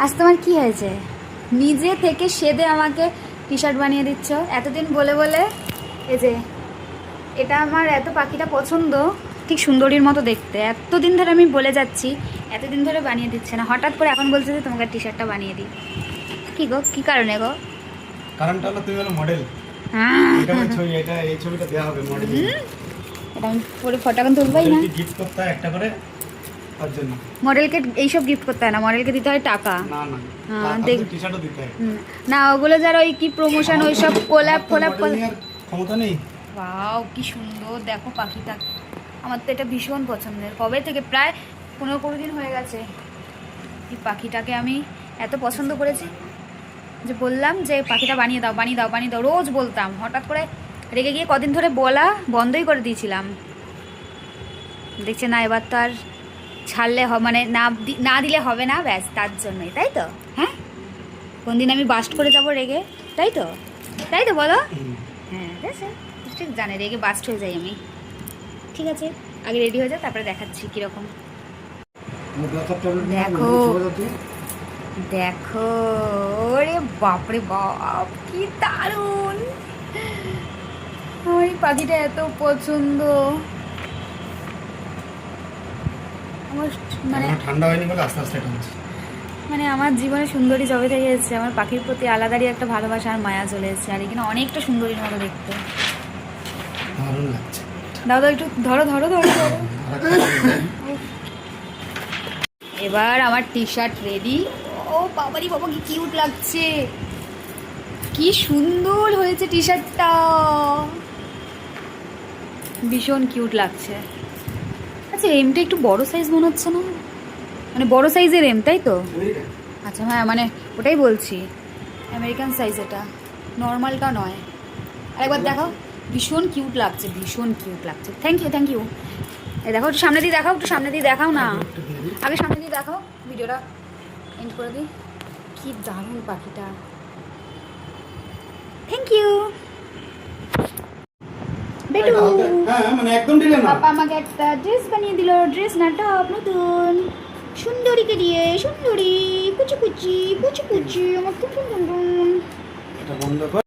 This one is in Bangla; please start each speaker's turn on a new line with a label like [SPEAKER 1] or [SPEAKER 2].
[SPEAKER 1] আজ তোমার কি হয়েছে? নিজে থেকে সেদে আমাকে টি শার্ট বানিয়ে দিচ্ছ এতদিন বলে বলে। এই যে এটা আমার এত পাখিটা পছন্দ, ঠিক সুন্দরীর মতো দেখতে, এতদিন ধরে আমি বলে যাচ্ছি, এতদিন ধরে বানিয়ে দিচ্ছে না, হঠাৎ করে এখন বলছে যে তোমাকে টি শার্টটা বানিয়ে দিই। কি গো, কি কারণে গো?
[SPEAKER 2] কারণটা হলো তুমি হলো মডেল। এটা আমার ছবি, এটা এই ছবিটা দেয়া হবে মডেল।
[SPEAKER 1] এটা আমি পরে ফটো এখন তুলবাই না।
[SPEAKER 2] গিফট করতে হয় একটা করে, তার জন্য।
[SPEAKER 1] মডেলকে এইসব গিফট করতে হয় না, মডেলকে দিতে হয় টাকা।
[SPEAKER 2] না না,
[SPEAKER 1] হ্যাঁ,
[SPEAKER 2] দেখ টি শার্টও দিতে হয়
[SPEAKER 1] না, ওগুলো যারা ওই কি প্রমোশন ওইসব কোলাপ
[SPEAKER 2] ক্ষমতা নেই।
[SPEAKER 1] ওয়াও কি সুন্দর দেখো পাখিটা, আমার তো এটা ভীষণ পছন্দের। কবে থেকে, প্রায় 15-20 দিন হয়ে গেছে এই পাখিটাকে আমি এত পছন্দ করেছি যে বললাম যে পাখিটা বানিয়ে দাও বানিয়ে দাও বানিয়ে দাও, রোজ বলতাম। হঠাৎ করে রেগে গিয়ে কদিন ধরে বলা বন্ধই করে দিয়েছিলাম। দেখছে না, এবার তো আর ছাড়লে মানে না দিলে হবে না, ব্যাস তার জন্যই, তাই তো? হ্যাঁ, কোনদিন আমি বাস্ট করে যাবো রেগে, তাই তো? তাই তো বলো? হ্যাঁ ঠিক আছে, ঠিক জানে রেগে বাস্ট হয়ে যাই আমি। ঠিক আছে, আগে রেডি হয়ে যাও, তারপরে দেখাচ্ছি কীরকম। দেখো দেখো, ওরে বাপরে বাপ, কি দারুণ! আমার এই পাখিটা এত পছন্দ। আমার মানে
[SPEAKER 2] ঠান্ডা হয়নি বলে আস্তে আস্তে টানছে।
[SPEAKER 1] মানে আমার জীবনে সুন্দরী জবে থেকে এসেছে, আমার পাখির প্রতি আলাদারই একটা ভালোবাসা আর মায়া চলে এসেছে। আর এখানে অনেকটা সুন্দরীর মতো দেখতে,
[SPEAKER 2] দারুণ লাগছে।
[SPEAKER 1] দাও দাও একটু ধরো ধরো ধরো ধরো। এবার আমার টি শার্ট রেডি। ও বাবারি বাবা, কি কিউট লাগছে, কি সুন্দর হয়েছে টি শার্টটা, ভীষণ কিউট লাগছে। আচ্ছা, এমটা একটু বড় সাইজ মনে হচ্ছে না? মানে বড় সাইজের এম, তাই তো? আচ্ছা হ্যাঁ, মানে ওটাই বলছি, আমেরিকান সাইজ এটা, নর্মালটা নয়। আরেকবার দেখো, ভীষণ কিউট লাগছে, ভীষণ কিউট লাগছে। Thank you thank you. এই দেখো, একটু সামনে দিয়ে দেখাও, একটু সামনে দিয়ে দেখাও না, আগে সামনে দিয়ে দেখাও, ভিডিওটা এন্ড করে দিই। কি দারুণ পাখিটা, থ্যাংক ইউ। বেটু,
[SPEAKER 2] মানে একদম দিলে না।
[SPEAKER 1] পাপা আমাকে একটা ড্রেস বানিয়ে দিল, ড্রেস না টপ, নতুন, সুন্দরীকে দিয়ে, সুন্দরী কুচি কুচি কুচি কুচি, আমার খুব সুন্দর।
[SPEAKER 2] এটা বন্ধ কর।